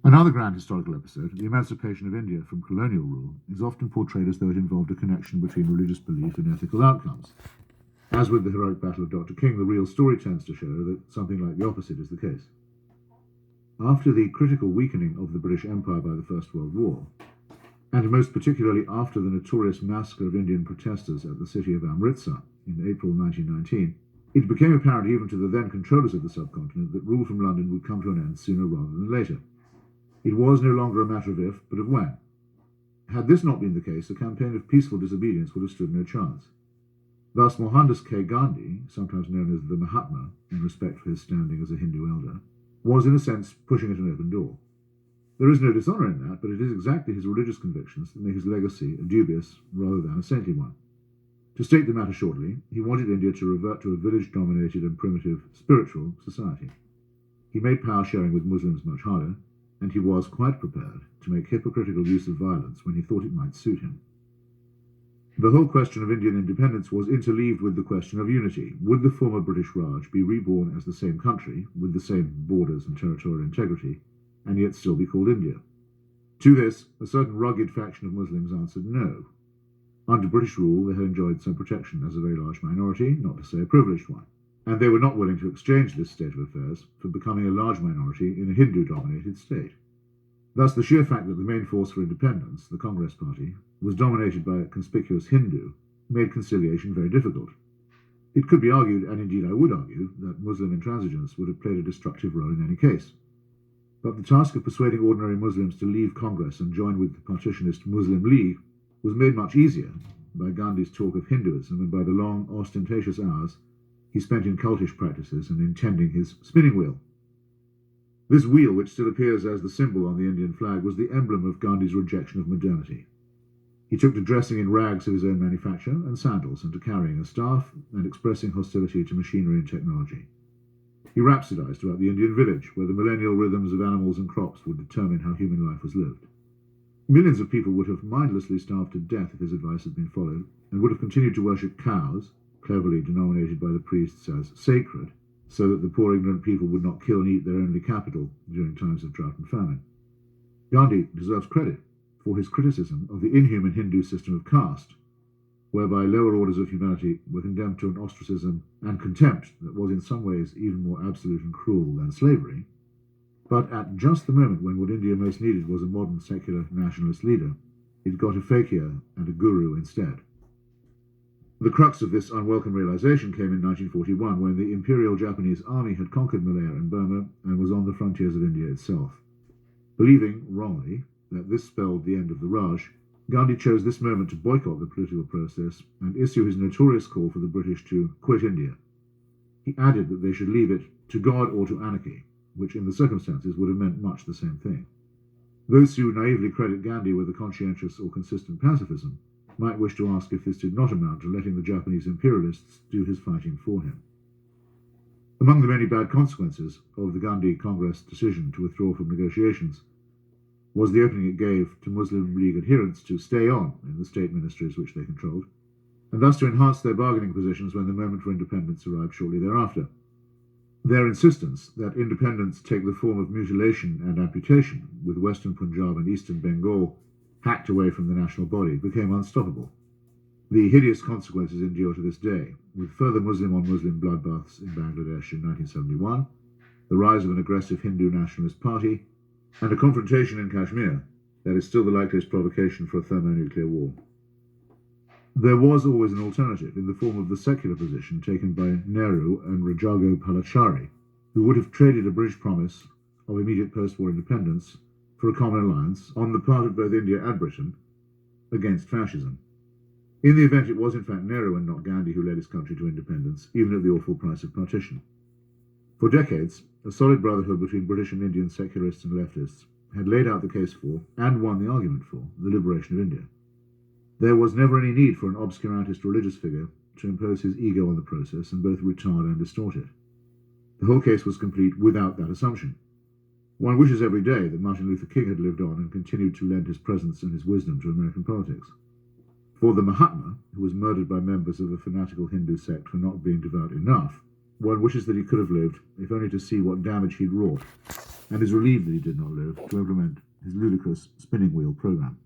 Another grand historical episode, the emancipation of India from colonial rule, is often portrayed as though it involved a connection between religious belief and ethical outcomes. As with the heroic battle of Dr. King, the real story tends to show that something like the opposite is the case. After the critical weakening of the British Empire by the First World War, and most particularly after the notorious massacre of Indian protesters at the city of Amritsar in April 1919, it became apparent even to the then controllers of the subcontinent that rule from London would come to an end sooner rather than later. It was no longer a matter of if, but of when. Had this not been the case, a campaign of peaceful disobedience would have stood no chance. Thus, Mohandas K. Gandhi, sometimes known as the Mahatma, in respect for his standing as a Hindu elder, was in a sense pushing at an open door. There is no dishonour in that, but it is exactly his religious convictions that make his legacy a dubious rather than a saintly one. To state the matter shortly, he wanted India to revert to a village-dominated and primitive spiritual society. He made power sharing with Muslims much harder, and he was quite prepared to make hypocritical use of violence when he thought it might suit him. The whole question of Indian independence was interleaved with the question of unity. Would the former British Raj be reborn as the same country, with the same borders and territorial integrity, and yet still be called India? To this, a certain rugged faction of Muslims answered no. Under British rule, they had enjoyed some protection as a very large minority, not to say a privileged one, and they were not willing to exchange this state of affairs for becoming a large minority in a Hindu-dominated state. Thus, the sheer fact that the main force for independence, the Congress Party, was dominated by a conspicuous Hindu made conciliation very difficult. It could be argued, and indeed I would argue, that Muslim intransigence would have played a destructive role in any case. But the task of persuading ordinary Muslims to leave Congress and join with the partitionist Muslim League was made much easier by Gandhi's talk of Hinduism and by the long, ostentatious hours he spent in cultish practices and in tending his spinning wheel. This wheel, which still appears as the symbol on the Indian flag, was the emblem of Gandhi's rejection of modernity. He took to dressing in rags of his own manufacture and sandals, and to carrying a staff and expressing hostility to machinery and technology. He rhapsodized about the Indian village, where the millennial rhythms of animals and crops would determine how human life was lived. Millions of people would have mindlessly starved to death if his advice had been followed, and would have continued to worship cows, cleverly denominated by the priests as sacred, so that the poor ignorant people would not kill and eat their only capital during times of drought and famine. Gandhi deserves credit for his criticism of the inhuman Hindu system of caste, whereby lower orders of humanity were condemned to an ostracism and contempt that was in some ways even more absolute and cruel than slavery. But at just the moment when what India most needed was a modern secular nationalist leader, it got a fakir and a guru instead. The crux of this unwelcome realization came in 1941, when the Imperial Japanese Army had conquered Malaya and Burma and was on the frontiers of India itself. Believing, wrongly, that this spelled the end of the Raj, Gandhi chose this moment to boycott the political process and issue his notorious call for the British to quit India. He added that they should leave it to God or to anarchy, which in the circumstances would have meant much the same thing. Those who naively credit Gandhi with a conscientious or consistent pacifism might wish to ask if this did not amount to letting the Japanese imperialists do his fighting for him. Among the many bad consequences of the Gandhi Congress decision to withdraw from negotiations was the opening it gave to Muslim League adherents to stay on in the state ministries which they controlled, and thus to enhance their bargaining positions when the moment for independence arrived shortly thereafter. Their insistence that independence take the form of mutilation and amputation, with western Punjab and eastern Bengal hacked away from the national body, became unstoppable. The hideous consequences endure to this day, with further Muslim-on-Muslim bloodbaths in Bangladesh in 1971, the rise of an aggressive Hindu nationalist party, and a confrontation in Kashmir that is still the likeliest provocation for a thermonuclear war. There was always an alternative in the form of the secular position taken by Nehru and Rajagopalachari, who would have traded a British promise of immediate post-war independence for a common alliance on the part of both India and Britain against fascism. In the event, it was in fact Nehru and not Gandhi who led his country to independence, even at the awful price of partition. For decades, a solid brotherhood between British and Indian secularists and leftists had laid out the case for, and won the argument for, the liberation of India. There was never any need for an obscurantist religious figure to impose his ego on the process and both retard and distort it. The whole case was complete without that assumption. One wishes every day that Martin Luther King had lived on and continued to lend his presence and his wisdom to American politics. For the Mahatma, who was murdered by members of a fanatical Hindu sect for not being devout enough, one wishes that he could have lived, if only to see what damage he'd wrought, and is relieved that he did not live to implement his ludicrous spinning wheel program.